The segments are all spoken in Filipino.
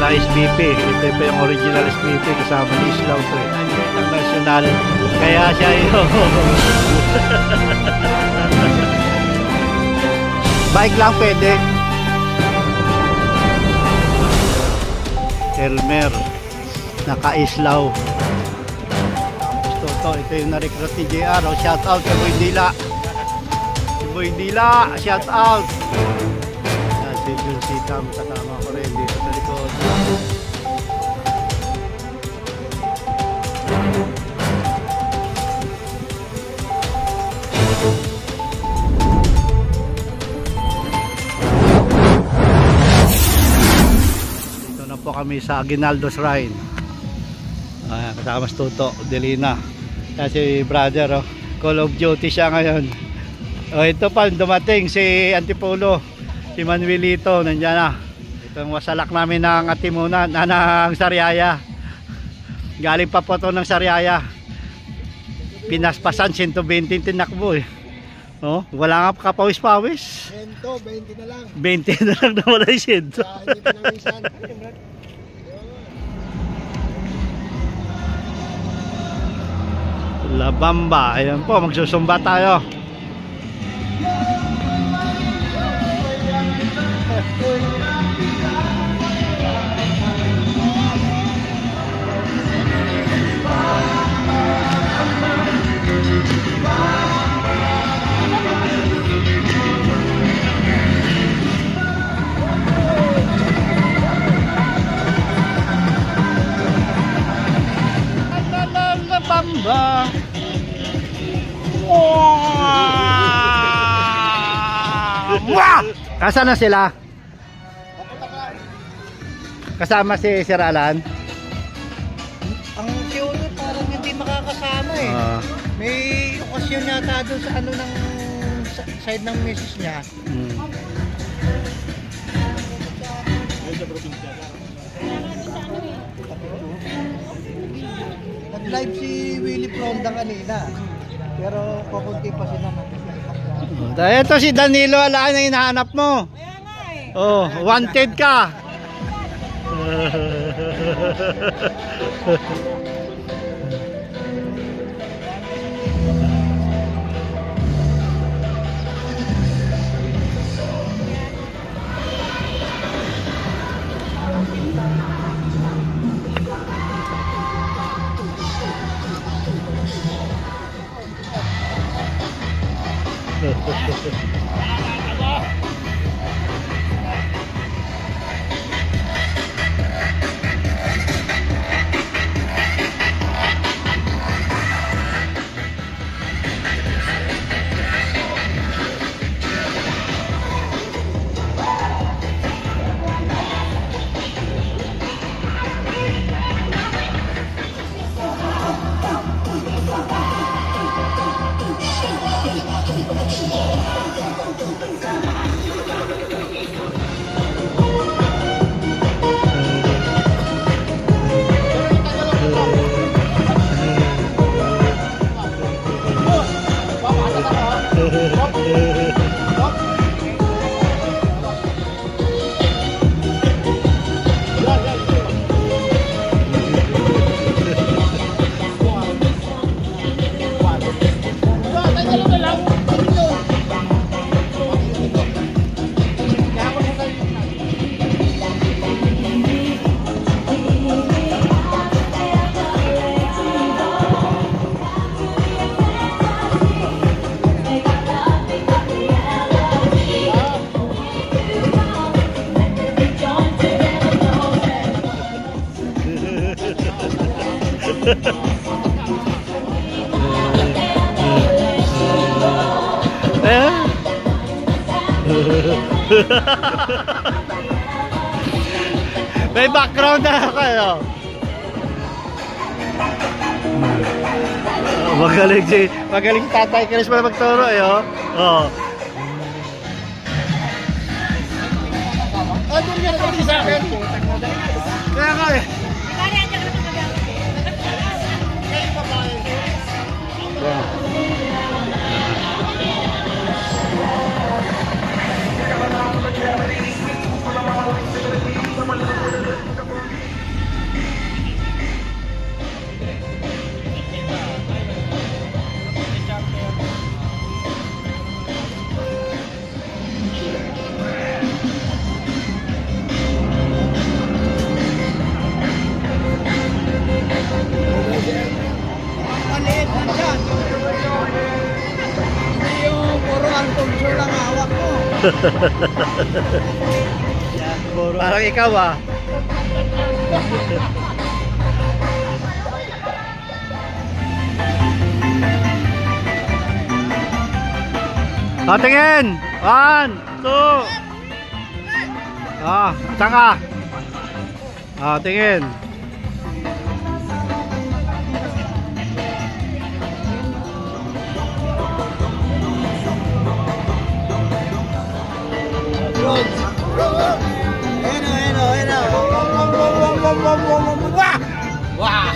na SBP. Ito pa yung original SBP kasama ni Islaw po. International. Kaya siya yun. Bike lang pwede. Elmer naka-Islaw. Ito yung na-recruit ni JR. Shout out kay Boy Dila. Si Boy Dila, shout out. Si Jun Sikam, kasama ko rin dito sa likod. Dito na po kami sa Aguinaldo Shrine. Kasama si Toto Delina. Kasi brother, Call of Duty siya ngayon. Ito pa, dumating si Antipolo, si Manuelito, nandiyan na. Itong wasalak namin ng Atimunan, ng Sariaya. Galing pa po ito ng Sariaya. Pinaspasan, 120 tinakbo eh. Oh, wala nga kapawis-pawis. 20 na lang. 20 na lang na wala yung 100. Hindi pinawisan. La Bamba, ayan po, magsusumba tayo. La Bamba. Wow! Kasaan na sila? Kasama si Sir Alan? Ang Siolo parang hindi makakasama eh. May okasyon yata doon sa ano ng side ng misis niya. Nag-live si Willie Fronda kanina. Pero kukunti pa sila. Ito si Danilo Alaan na hinahanap mo. Kaya nga eh. Oh, wanted ka. May background na kayo. Magaling si Tatay Chris pala magturo eh, oh. Oh. Doon yan sa akin. Kaya nga eh. Yeah. picture lang hawak ko. Parang ikaw ah. Tingin! 1, 2. Tanga. Tingin. Wah!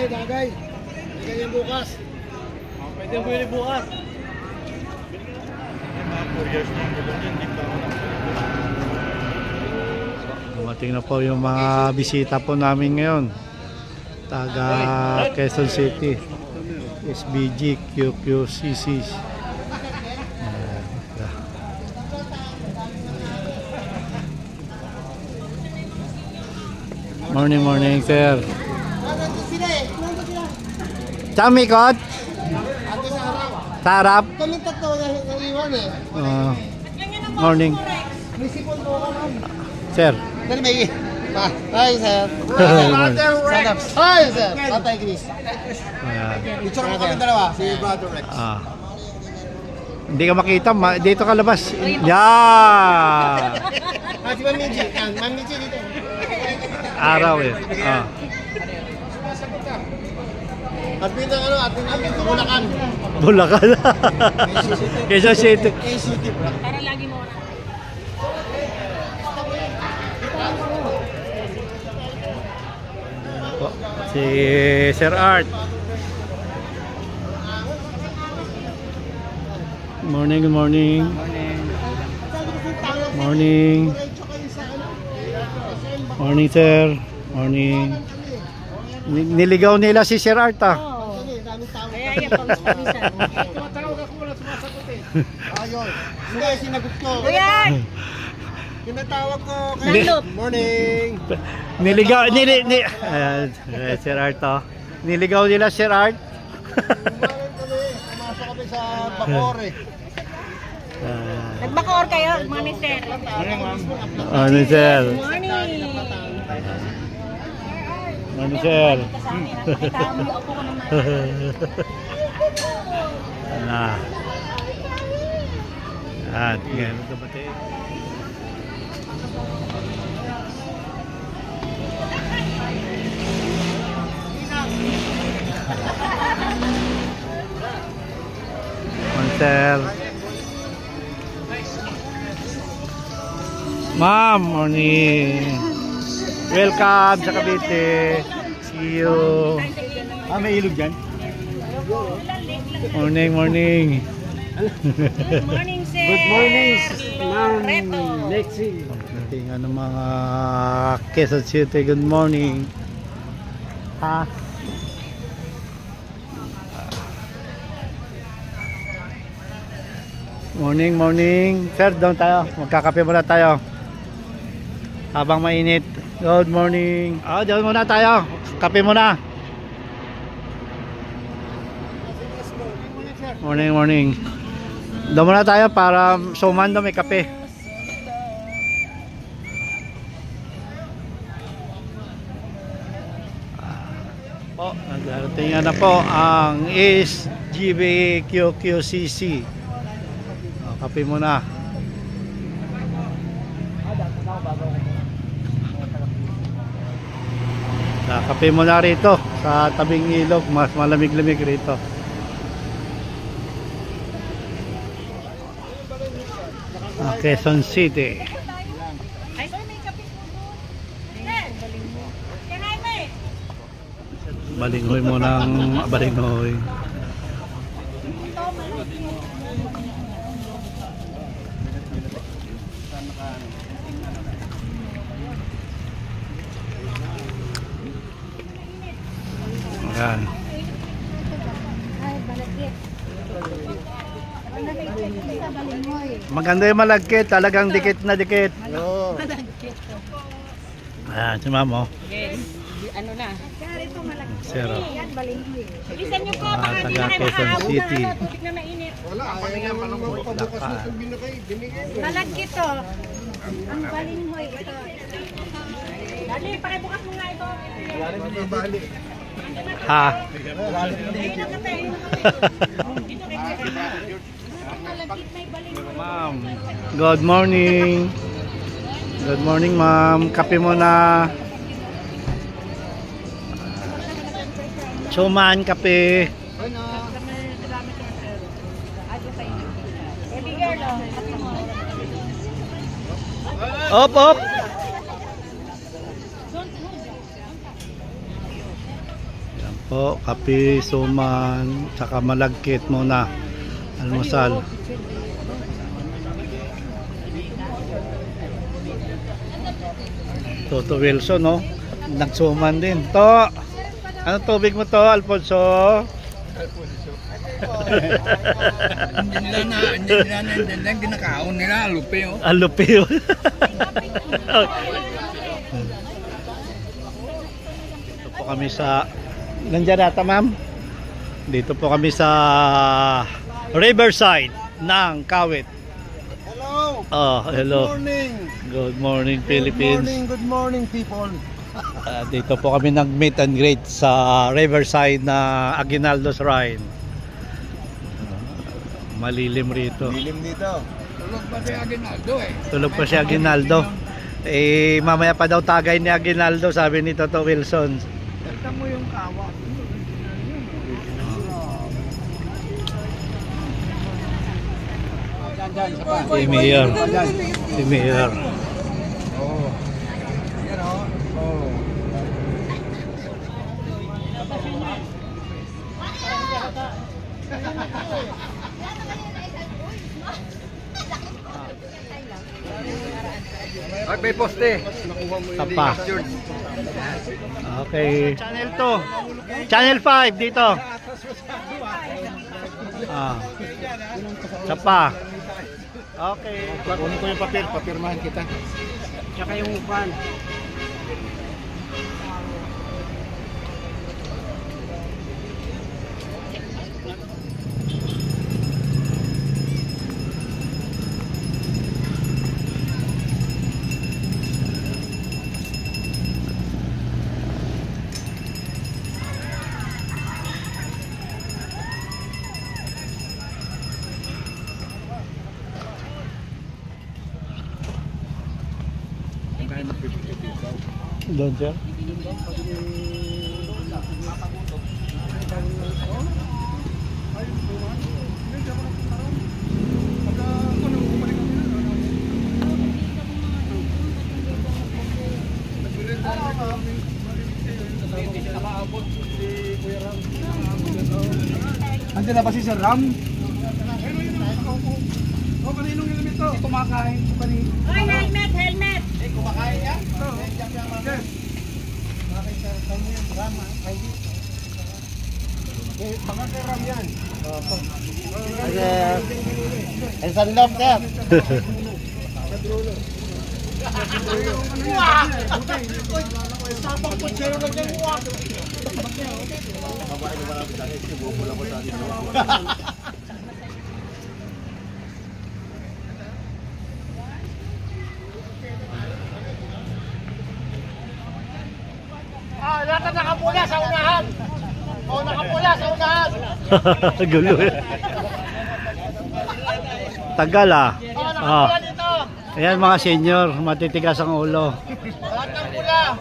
Bagay. Bigyan yung bukas. Pwede yung bili bukas. Dumating na po yung mga bisita po namin ngayon. Taga Quezon City. SBG, QQCC. Morning, sir. Chamikot? Sa harap? Kami tatlo na iwan eh. Morning. May sipon po ka man. Sir. Dali may... Hi, sir. Hi, sir. Tatay Chris. Picture mo kami dalawa. Si Brother Rex. Hindi ka makita. Dito ka labas. Yeah! Si Ma'am Michi. Ma'am Michi dito. Araw eh. Admin ng Bulacan. Bulacan. Quezon City. Para lagi mo na. Si Sir Art. Good morning. Morning, sir. Morning. Niligaw nila si Sir Art ah. Kaya yan, pawis-pawisan. Tumatawag ako, wala sumasagot eh. Ayun. Hindi, sinagot ko. Kuya! Tinatawag ko kay... Morning! Niligaw, Sir Art oh. Niligaw nila Sir Art. Pumasok kami sa Bacoor eh. Nag-Bacoor kayo, morning sir. Morning, ma'am. Morning, sir. Morning. Morning, sir. At ngayon ito ba tayo? Sir. Ma'am, morning. Welcome sa Cavite. See you. May ilog dyan? Morning. Morning sir. Good morning, ma'am. Reto. Lexi. Tingnan ng mga Quezon City. Good morning. Morning, morning. Sir, doon tayo. Magkakape muna tayo. Habang mainit. Good morning. Doon muna tayo. Kape muna. Morning, morning. Doon muna tayo para sumando may kape. Po, nagdating na po ang SGBQQCC. Kape muna. Kape muna rito sa tabing ilog, mas malamig-lamig rito. Quezon City. Balinghoy mo ng balinghoy. Ayan. Maganda yung malagkit, talagang dikit na dikit. Ayan, si Ma'am, oh. Yes. Ano na? Zero. Bilisan niyo po, baka hindi na kayo Quezon makaabot City. na tubig na mainit. Wala, ayaw naman mo pabukas na sabi na kayo. Binigay. Malagkit to. Ang balinghoy ito. Dali, pakibukas mo nga ito. Mabali. Ha? Ayun ang kape. Dito kayo. Malagkit may balinghoy. Ma'am, good morning. Good morning, ma'am. Kape muna. Suman, kape. Baby girl, oh. Kape mo. Op, op. Yan po, kape, suman, saka malagkit muna. Almusal. Toto Wilson, no? Nagsuman din. To, ano tubig mo to, Alfonso? Hindi nila ginakaon nila, lupi oh. Alupio. Dito po kami sa, nandiyan nata, ma'am? Dito po kami sa Riverside ng Kawit. Hello. Oh, hello. Good morning. Good morning, Philippines. Good morning people. Dito po kami nag-meet and greet sa Riverside na Aguinaldo Shrine. Malilim rito. Dilim dito. Tulog pa si Aguinaldo eh. Tulog pa si Aguinaldo. Eh, mamaya pa daw tagay ni Aguinaldo, sabi ni Toto Wilson. Tignan mo yung kawa. Si Mayor. Si Mayor. Oh. Yan oh. Oh. Ay, may poste. Tapa. Okay. Channel 2. Channel 5 dito. Tapa. Okay. Kunin ko yung papel, papirmahan kita. Tsaka yung upan. Doon siya. Andiyan na ba si Sir Ram? O, kaninong elemento? Hindi kumakain. Oy, helmet, helmet. Eh, kumakain yan? Yes. Bakit sa kanya yung drama? Mga karam yan. Ang sanlop, sir. Sabang po siya lang yung uwak. Lahat nakapula sa unahan. Nakapula sa unahan. Gulo. Tagal ah. Nakapula dito. Ayan mga senior, matitigas ang ulo. Lahat ng pula.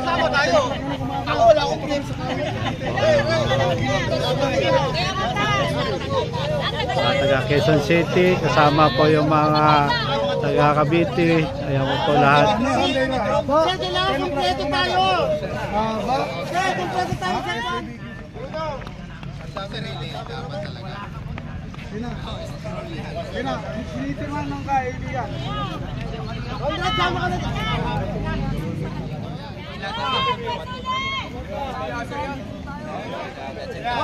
Tama tayo. Ako wala akong problem sa Taga Quezon City, kasama po yung mga taga Cavite. Ayan po lahat. Sir, kailangan kompleto tayo. Sir, kompleto tayo, sir. Sa sarili, dapat talaga. Sinitiman ng kaibigan. Congrats, sama ka na.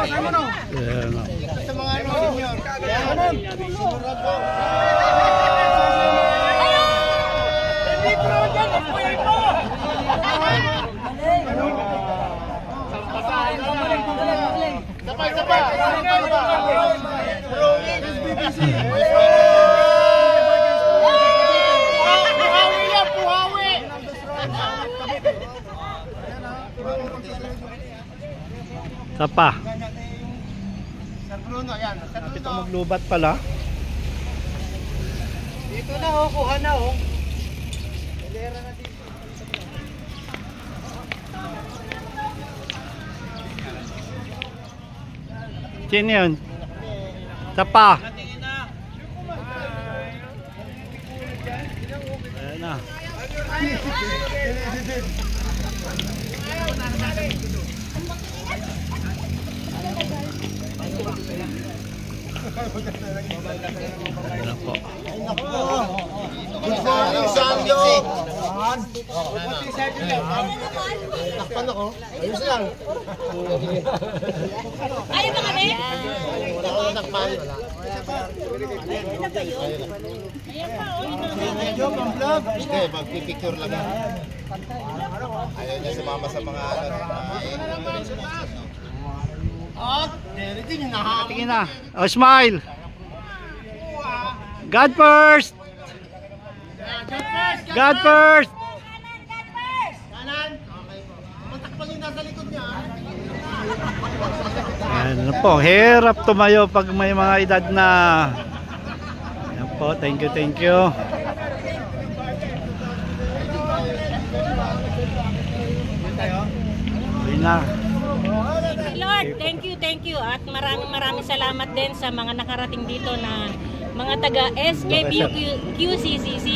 Sama na. Sa mga senior. Sumunod po. Hindi pro dyan, ipuy mo. Sabay, sabay. Puhawi yan, puhawi. Tapa. Sir Bruno, yan. Sir Ito Bruno. maglubat pala. Dito na, kuha na, Sino yun? Tapa. Ayan na. Ayan na po. Good morning, Sanyo. Takpan ako. Ayos lang. Ayaw ba kami? Wala ko takpan. Hindi, magpipicture lang yan. Ayaw niya sumama sa mga Tingin na. Oh, smile. God first. God first. Kanan. Okay. Matakpan yung nasa likod niya. Ayan po, hirap tumayo pag may mga edad na. Ayan po, thank you, thank you. Uwi na. Lord, thank you at maraming salamat din sa mga nakarating dito na mga taga SKBQCCC,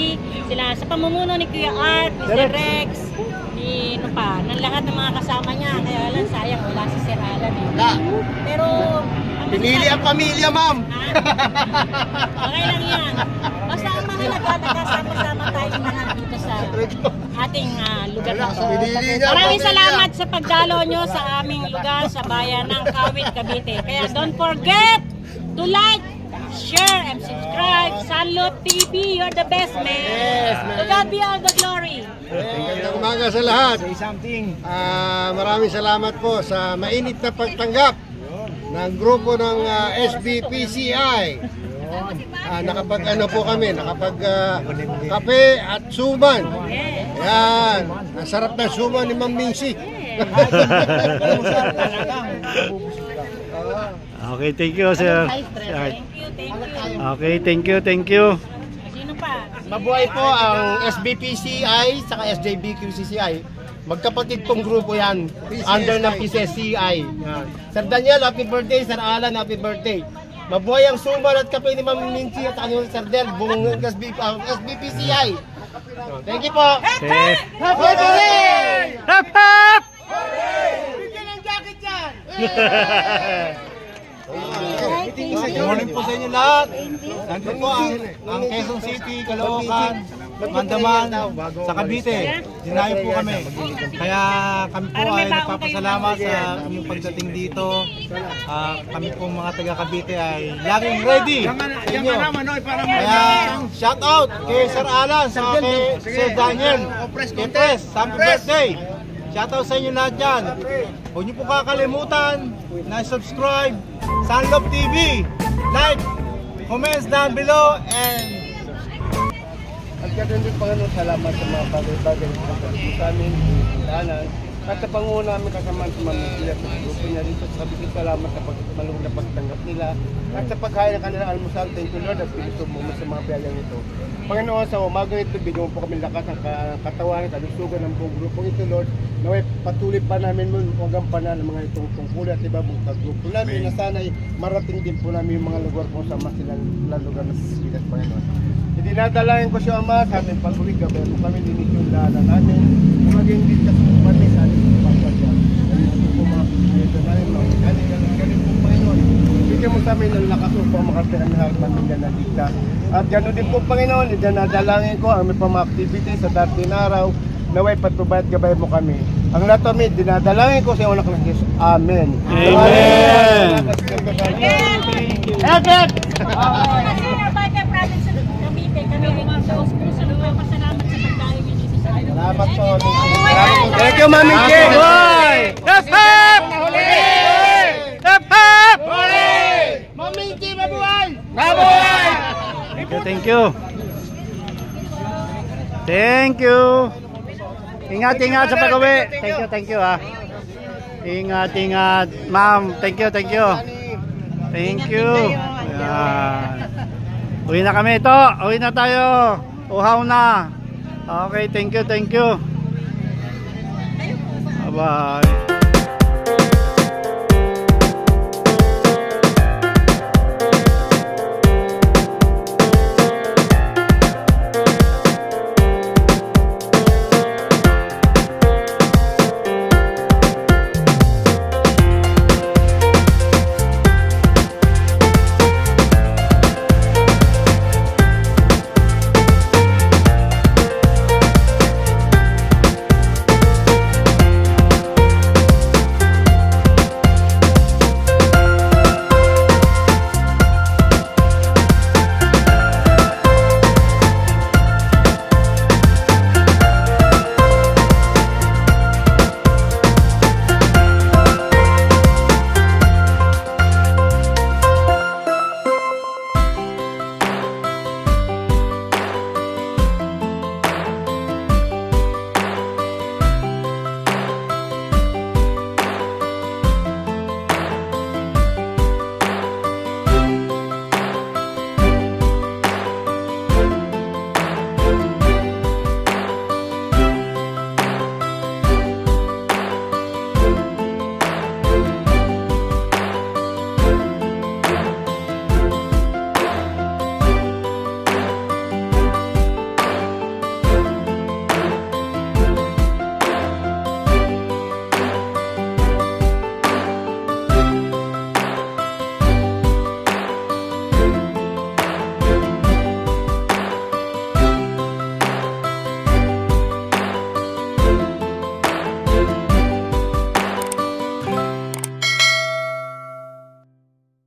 sila sa pamumuno ni Kuya Art, ni Sir Rex, ni ano pa, ng lahat ng mga kasama niya. Kaya lang sayang wala si Sir Alan eh. Pero Pinili ang pamilya, ma'am. okay lang yan. Basta ang mahalaga, nagkasama-sama tayo lahat dito sa ating lugar na ito. Maraming salamat sa pagdalo nyo sa aming lugar sa bayan ng Kawit, Cavite. Kaya don't forget to like, share, and subscribe. Sanlop TV, you're the best, man. Yes, man. To God be all the glory. Magandang umaga sa lahat. Maraming salamat po sa mainit na pagtanggap ng grupo ng SBPCI. Nakapag ano po kami, nakapag kape at suman. Yan, ang sarap na suman ni Ma'am Mincy. Okay, thank you, sir. Thank you. Okay, thank you. Sino pa? Mabuhay po ang SBPCI saka SJBQCCI. Magkapatid pong grupo yan. Under ng PCSCI. Sir Daniel, happy birthday. Sir Alan, happy birthday. Mabuhay ang suman at kape ni Ma'am Mincy at ano Sir Del, buong SBPCI. Thank you po. Okay. Happy birthday! Hap, hap! Bigyan ng jacket yan! Good morning po sa inyo lahat. Nandito po ang Quezon City, Caloocan, Andaman, sa Cavite. Dinayo po kami. Kaya kami po ay nagpapasalamat sa aming pagdating dito. Kami po mga taga Cavite ay laging ready sa inyo. Kaya shout out kay Sir Alan, sa kay Sir Daniel, kay Pres, happy birthday! Shout out sa inyo lahat dyan. Huwag niyo po kakalimutan na subscribe sa Sunlove TV. Like, comments down below, and At ganoon din Panginoon, salamat sa mga bagay-bagay na pagkakas sa amin, pindahanan. At sa Pangulo namin kasama sa mamimili at sa grupo niya dito, sabi ko salamat sa malungkot na pagtanggap nila. At sa pagkain ng kanilang almusal, thank you Lord, at pinuso mo sa mga biyayang ito. Panginoon, sa umaga ito, bigyan mo po kami lakas ng katawan, kalusugan ng buong grupong ito Lord. Naway patuloy pa namin mo hanggang pa na ng mga itong tungkulin at iba mong kagrupo namin na sana'y marating din po namin yung mga lugar kung saan silang lugar na Pilipinas, Panginoon. Dinadalayan ko siya Ama sa aming pag-uwi, gabay mo kami dinis yung daanan namin. Maging din kasi kami sa aming pagpasya. Ganito po mga pilipineto namin, mga galing po Panginoon. Bigyan mo sa amin ng lakas upang makatira ng harapan ng ganadita. At gano'n din po Panginoon, dinadalangin ko ang may mga activity sa dating araw. Naway patubay at gabay mo kami. Ang lahat kami, dinadalangin ko sa iyo anak ng Diyos. Amen. Amen. Edit! Kasi nabata province sa Cavite, kami rin sa puso ng pasalamat sa pagkain niyo dito sa amin. Salamat po. thank you, Mami J. Boy! Hep hep! Hep hep! Mami J, mabuhay! Thank you. Thank you. Ingat sa pag-uwi. Thank you ha. Ingat. Ma'am, thank you. Thank you. Ayan. Uwi na kami ito. Uwi na tayo. Uhaw na. Okay, thank you. Bye-bye.